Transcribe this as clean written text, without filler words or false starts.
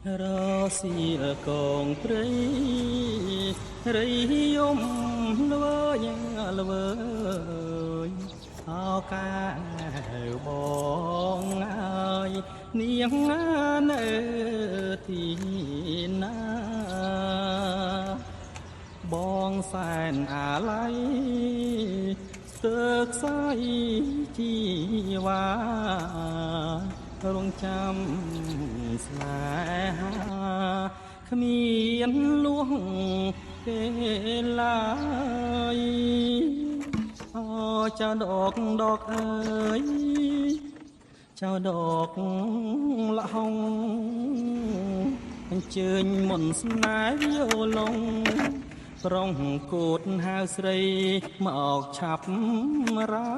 រស៊ីលកងព្រៃរីយំល្វើយល្វើយអោកាបងអើយនាងនៅទីណាបងសែនអាល័យស្ទើរខ្សែជីវ៉ារងចាំស្នេហាគ្មានលួងពេលឡើយអូចៅដកដកអើយចៅដកលហុងអញ្ជើញមុនស្នេហ៍យោឡុងប្រុងគូតហៅស្រីមកឆាប់រា